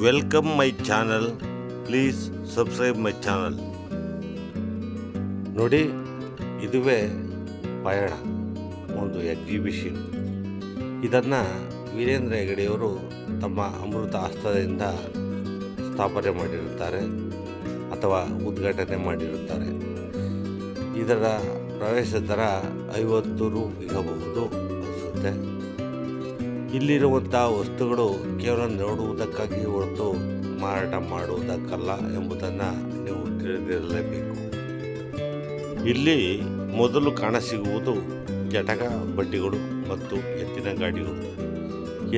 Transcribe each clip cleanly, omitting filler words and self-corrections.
Welcome my channel, please subscribe my channel. ನೋಡಿ, ಇದುವೇ ಪಯಣ, ಒಂದು ಎಕ್ಸಿಬಿಷನ್. ಇದನ್ನು ವೀರೇಂದ್ರ ಹೆಗಡೆಯವರು ತಮ್ಮ ಅಮೃತ ಹಸ್ತದಿಂದ ಸ್ಥಾಪನೆ ಮಾಡಿರುತ್ತಾರೆ ಅಥವಾ ಉದ್ಘಾಟನೆ ಮಾಡಿರುತ್ತಾರೆ. ಇದರ ಪ್ರವೇಶ ದರ 50 ರು ಇರಬಹುದು ಅನಿಸುತ್ತೆ. ಇಲ್ಲಿರುವಂಥ ವಸ್ತುಗಳು ಕೇವಲ ನೋಡುವುದಕ್ಕಾಗಿ ಹೊರತು ಮಾರಾಟ ಮಾಡುವುದಕ್ಕಲ್ಲ ಎಂಬುದನ್ನು ನೀವು ತಿಳಿದಿರಲೇಬೇಕು. ಇಲ್ಲಿ ಮೊದಲು ಕಾಣಸಿಗುವುದು ಜಟಕ ಬಂಡಿಗಳು ಮತ್ತು ಎತ್ತಿನ ಗಾಡಿಗಳು.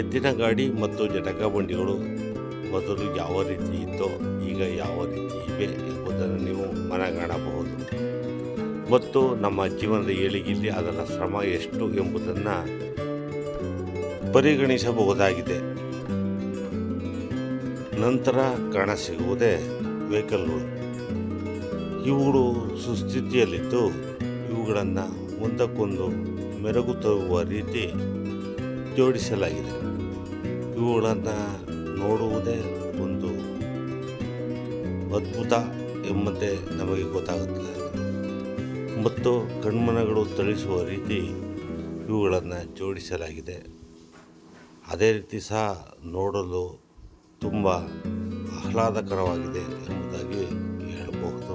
ಎತ್ತಿನ ಗಾಡಿ ಮತ್ತು ಜಟಕ ಬಂಡಿಗಳು ಮೊದಲು ಯಾವ ರೀತಿ ಇತ್ತೋ ಈಗ ಯಾವ ರೀತಿ ಇವೆ ಎಂಬುದನ್ನು ನೀವು ಮನಗಾಣಬಹುದು. ಮತ್ತು ನಮ್ಮ ಜೀವನದ ಏಳಿಗೆಯಲ್ಲಿ ಅದರ ಶ್ರಮ ಎಷ್ಟು ಎಂಬುದನ್ನು ಪರಿಗಣಿಸಬಹುದಾಗಿದೆ. ನಂತರ ಕಾಣಸಿಗುವುದೇ ವೆಹಿಕಲ್ಗಳು. ಇವುಗಳು ಸುಸ್ಥಿತಿಯಲ್ಲಿದ್ದು ಇವುಗಳನ್ನು ಒಂದಕ್ಕೊಂದು ಮೆರುಗು ತರುವ ರೀತಿ ಜೋಡಿಸಲಾಗಿದೆ. ಇವುಗಳನ್ನು ನೋಡುವುದೇ ಒಂದು ಅದ್ಭುತ ಎಂಬಂತೆ ನಮಗೆ ಗೊತ್ತಾಗುತ್ತದೆ ಮತ್ತು ಕಣ್ಮನಗಳು ತಳಿಸುವ ರೀತಿ ಇವುಗಳನ್ನು ಜೋಡಿಸಲಾಗಿದೆ. ಅದೇ ರೀತಿ ಸಹ ನೋಡಲು ತುಂಬ ಆಹ್ಲಾದಕರವಾಗಿದೆ ಎಂಬುದಾಗಿ ಹೇಳಬಹುದು.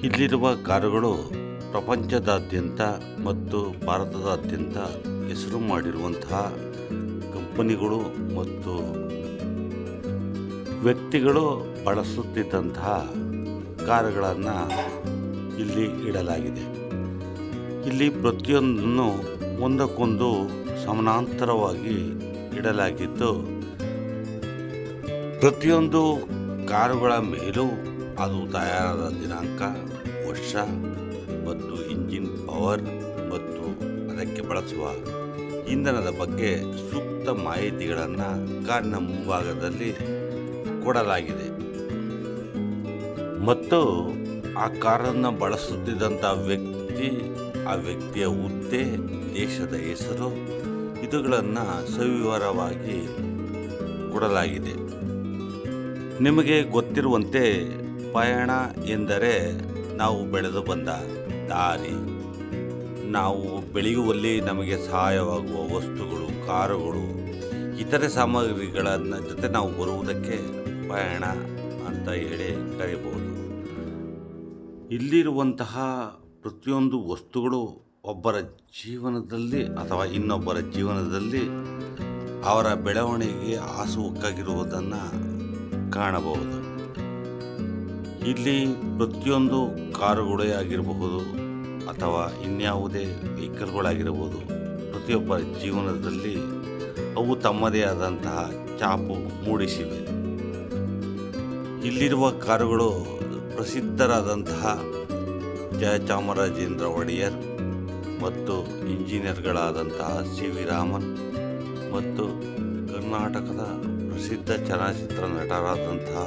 ಇಲ್ಲಿರುವ ಕಾರುಗಳು ಪ್ರಪಂಚದಾದ್ಯಂತ ಮತ್ತು ಭಾರತದಾದ್ಯಂತ ಹೆಸರು ಮಾಡಿರುವಂತಹ ಕಂಪನಿಗಳು ಮತ್ತು ವ್ಯಕ್ತಿಗಳು ಬಳಸುತ್ತಿದ್ದಂತಹ ಕಾರುಗಳನ್ನು ಇಲ್ಲಿ ಇಡಲಾಗಿದೆ. ಇಲ್ಲಿ ಪ್ರತಿಯೊಂದನ್ನು ಒಂದಕ್ಕೊಂದು ಸಮಾನಾಂತರವಾಗಿ ಇಡಲಾಗಿದ್ದು ಪ್ರತಿಯೊಂದು ಕಾರುಗಳ ಮೇಲೂ ಅದು ತಯಾರಾದ ದಿನಾಂಕ, ವರ್ಷ ಮತ್ತು ಇಂಜಿನ್ ಪವರ್ ಮತ್ತು ಅದಕ್ಕೆ ಬಳಸುವ ಇಂಧನದ ಬಗ್ಗೆ ಸೂಕ್ತ ಮಾಹಿತಿಗಳನ್ನು ಕಾರಿನ ಮುಂಭಾಗದಲ್ಲಿ ಕೊಡಲಾಗಿದೆ. ಮತ್ತು ಆ ಕಾರನ್ನು ಬಳಸುತ್ತಿದ್ದಂಥ ವ್ಯಕ್ತಿ, ಆ ವ್ಯಕ್ತಿಯ ಹುದ್ದೆ, ದೇಶದ ಹೆಸರು ಇದುಗಳನ್ನು ಸವಿವರವಾಗಿ ಕೊಡಲಾಗಿದೆ. ನಿಮಗೆ ಗೊತ್ತಿರುವಂತೆ ಪಯಣ ಎಂದರೆ ನಾವು ಬೆಳೆದು ಬಂದ ದಾರಿ, ನಾವು ಬೆಳೆಯುವಲ್ಲಿ ನಮಗೆ ಸಹಾಯವಾಗುವ ವಸ್ತುಗಳು, ಕಾರುಗಳು, ಇತರೆ ಸಾಮಗ್ರಿಗಳನ್ನು ಜೊತೆ ನಾವು ಬರುವುದಕ್ಕೆ ಪಯಣ ಅಂತ ಹೇಳಿ ಕರೆಯಬಹುದು. ಇಲ್ಲಿರುವಂತಹ ಪ್ರತಿಯೊಂದು ವಸ್ತುಗಳು ಒಬ್ಬರ ಜೀವನದಲ್ಲಿ ಅಥವಾ ಇನ್ನೊಬ್ಬರ ಜೀವನದಲ್ಲಿ ಅವರ ಬೆಳವಣಿಗೆಗೆ ಹಾಸುಹೊಕ್ಕಾಗಿರುವುದನ್ನು ಕಾಣಬಹುದು. ಇಲ್ಲಿ ಪ್ರತಿಯೊಂದು ಕಾರುಗಳೇ ಆಗಿರಬಹುದು ಅಥವಾ ಇನ್ಯಾವುದೇ ವೆಹಿಕಲ್ಗಳಾಗಿರಬಹುದು, ಪ್ರತಿಯೊಬ್ಬರ ಜೀವನದಲ್ಲಿ ಅವು ತಮ್ಮದೇ ಆದಂತಹ ಛಾಪು ಮೂಡಿಸಿವೆ. ಇಲ್ಲಿರುವ ಕಾರುಗಳು ಪ್ರಸಿದ್ಧರಾದಂತಹ ಜಯಚಾಮರಾಜೇಂದ್ರ ಒಡೆಯರ್ ಮತ್ತು ಇಂಜಿನಿಯರ್ಗಳಾದಂತಹ ಸಿ ವಿ ರಾಮನ್ ಮತ್ತು ಕರ್ನಾಟಕದ ಪ್ರಸಿದ್ಧ ಚಲನಚಿತ್ರ ನಟರಾದಂತಹ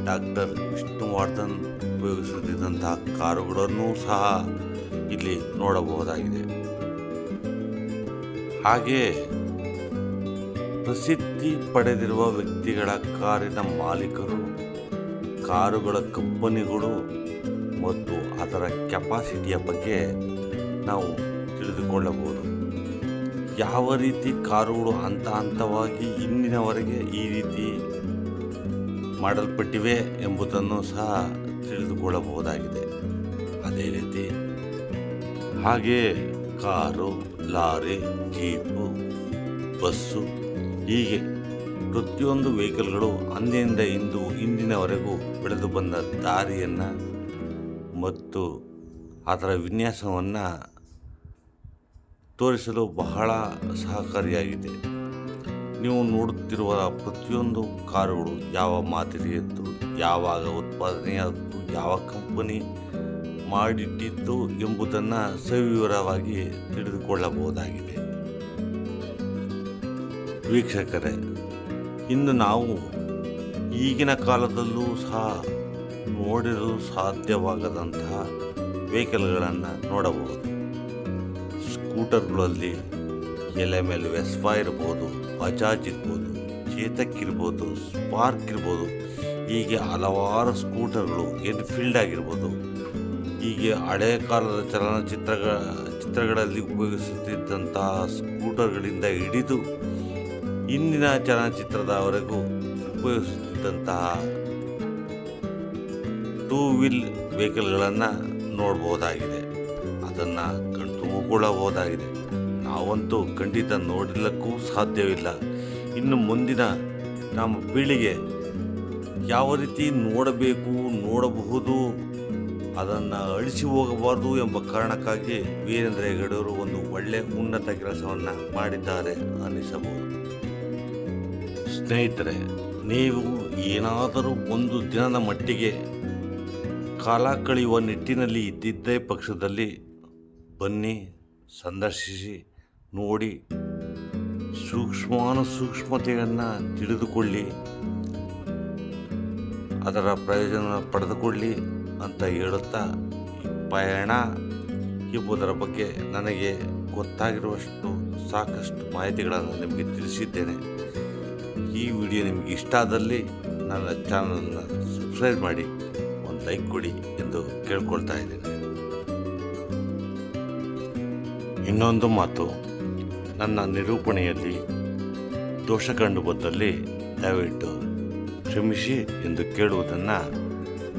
ಡಾಕ್ಟರ್ ವಿಷ್ಣುವರ್ಧನ್ ಉಪಯೋಗಿಸುತ್ತಿದ್ದಂತಹ ಕಾರುಗಳನ್ನು ಸಹ ಇಲ್ಲಿ ನೋಡಬಹುದಾಗಿದೆ. ಹಾಗೆಯೇ ಪ್ರಸಿದ್ಧಿ ಪಡೆದಿರುವ ವ್ಯಕ್ತಿಗಳ ಕಾರಿನ ಮಾಲೀಕರು, ಕಾರುಗಳ ಕಂಪನಿಗಳು ಮತ್ತು ಅದರ ಕೆಪಾಸಿಟಿಯ ಬಗ್ಗೆ ನಾವು ತಿಳಿದುಕೊಳ್ಳಬಹುದು. ಯಾವ ರೀತಿ ಕಾರುಗಳು ಹಂತ ಹಂತವಾಗಿ ಇಂದಿನವರೆಗೆ ಈ ರೀತಿ ಮಾಡಲ್ಪಟ್ಟಿವೆ ಎಂಬುದನ್ನು ಸಹ ತಿಳಿದುಕೊಳ್ಳಬಹುದಾಗಿದೆ. ಅದೇ ರೀತಿ ಹಾಗೆಯೇ ಕಾರು, ಲಾರಿ, ಜೀಪು, ಬಸ್ಸು ಹೀಗೆ ಪ್ರತಿಯೊಂದು ವೆಹಿಕಲ್ಗಳು ಅಂದಿನಿಂದ ಇಂದಿನವರೆಗೂ ಬೆಳೆದು ಬಂದ ದಾರಿಯನ್ನು ಮತ್ತು ಅದರ ವಿನ್ಯಾಸವನ್ನು ತೋರಿಸಲು ಬಹಳ ಸಹಕಾರಿಯಾಗಿದೆ. ನೀವು ನೋಡುತ್ತಿರುವ ಪ್ರತಿಯೊಂದು ಕಾರುಗಳು ಯಾವ ಮಾದರಿಯದ್ದು, ಯಾವಾಗ ಉತ್ಪಾದನೆಯಾದದ್ದು, ಯಾವ ಕಂಪನಿ ಮಾಡಿಟ್ಟಿದ್ದು ಎಂಬುದನ್ನು ಸವಿವರವಾಗಿ ತಿಳಿದುಕೊಳ್ಳಬಹುದಾಗಿದೆ. ವೀಕ್ಷಕರೇ, ಇಂದು ನಾವು ಈಗಿನ ಕಾಲದಲ್ಲೂ ಸಹ ನೋಡಿರಲು ಸಾಧ್ಯವಾಗದಂತಹ ವೆಹಿಕಲ್ಗಳನ್ನು ನೋಡಬಹುದು. ಸ್ಕೂಟರ್ಗಳಲ್ಲಿ LML ವೆಸ್ಪಾ ಇರ್ಬೋದು, ಬಜಾಜ್ ಇರ್ಬೋದು, ಚೇತಕ್ ಇರ್ಬೋದು, ಸ್ಪಾರ್ಕ್ ಇರ್ಬೋದು, ಹೀಗೆ ಹಲವಾರು ಸ್ಕೂಟರ್ಗಳು, ಎನ್ಫೀಲ್ಡ್ ಆಗಿರ್ಬೋದು, ಹೀಗೆ ಹಳೆಯ ಕಾಲದ ಚಿತ್ರಗಳಲ್ಲಿ ಉಪಯೋಗಿಸುತ್ತಿದ್ದಂತಹ ಸ್ಕೂಟರ್ಗಳಿಂದ ಹಿಡಿದು ಇಂದಿನ ಚಲನಚಿತ್ರದವರೆಗೂ ಉಪಯೋಗಿಸುತ್ತಿದ್ದಂತಹ 2 ವೀಲ್ ವೆಹಿಕಲ್ಗಳನ್ನು ನೋಡ್ಬೋದಾಗಿದೆ. ಅದನ್ನು ಕಣ್ತುಂಬಿಕೊಳ್ಳಬಹುದಾಗಿದೆ. ನಾವಂತೂ ಖಂಡಿತ ನೋಡಲಿಕ್ಕೂ ಸಾಧ್ಯವಿಲ್ಲ. ಇನ್ನು ಮುಂದಿನ ನಮ್ಮ ಪೀಳಿಗೆ ಯಾವ ರೀತಿ ನೋಡಬಹುದು, ಅದನ್ನು ಅಳಿಸಿ ಹೋಗಬಾರ್ದು ಎಂಬ ಕಾರಣಕ್ಕಾಗಿ ವೀರೇಂದ್ರ ಹೆಗಡೆಯವರು ಒಂದು ಒಳ್ಳೆಯ ಉನ್ನತ ಕೆಲಸವನ್ನು ಮಾಡಿದ್ದಾರೆ ಅನ್ನಿಸಬಹುದು. ಸ್ನೇಹಿತರೆ, ನೀವು ಏನಾದರೂ ಒಂದು ದಿನದ ಮಟ್ಟಿಗೆ ಕಾಲ ಕಳೆಯುವ ನಿಟ್ಟಿನಲ್ಲಿ ಇದ್ದಿದ್ದೇ ಪಕ್ಷದಲ್ಲಿ ಬನ್ನಿ, ಸಂದರ್ಶಿಸಿ, ನೋಡಿ, ಸೂಕ್ಷ್ಮತೆಯನ್ನು ತಿಳಿದುಕೊಳ್ಳಿ, ಅದರ ಪ್ರಯೋಜನ ಪಡೆದುಕೊಳ್ಳಿ ಅಂತ ಹೇಳುತ್ತಾ, ಪಯಣ ಎಂಬುದರ ಬಗ್ಗೆ ನನಗೆ ಗೊತ್ತಾಗಿರುವಷ್ಟು ಸಾಕಷ್ಟು ಮಾಹಿತಿಗಳನ್ನು ನಿಮಗೆ ತಿಳಿಸಿದ್ದೇನೆ. ಈ ವಿಡಿಯೋ ನಿಮಗೆ ಇಷ್ಟ ಆದಲ್ಲಿ ನನ್ನ ಚಾನಲನ್ನು ಸಬ್ಸ್ಕ್ರೈಬ್ ಮಾಡಿ, ಒಂದು ಲೈಕ್ ಕೊಡಿ ಎಂದು ಕೇಳ್ಕೊಳ್ತಾ ಇದ್ದೇನೆ. ಇನ್ನೊಂದು ಮಾತು, ನನ್ನ ನಿರೂಪಣೆಯಲ್ಲಿ ದೋಷ ಕಂಡು ಬಂದಲ್ಲಿ ದಯವಿಟ್ಟು ಕ್ಷಮಿಸಿ ಎಂದು ಕೇಳುವುದನ್ನು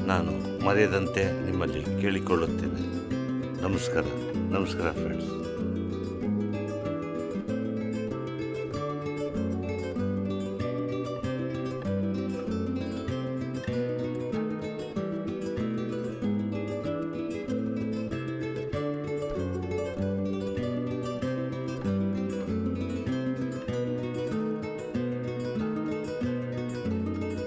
ನಾನು ಮರೆಯದಂತೆ ನಿಮ್ಮಲ್ಲಿ ಕೇಳಿಕೊಳ್ಳುತ್ತೇನೆ. ನಮಸ್ಕಾರ ಫ್ರೆಂಡ್ಸ್.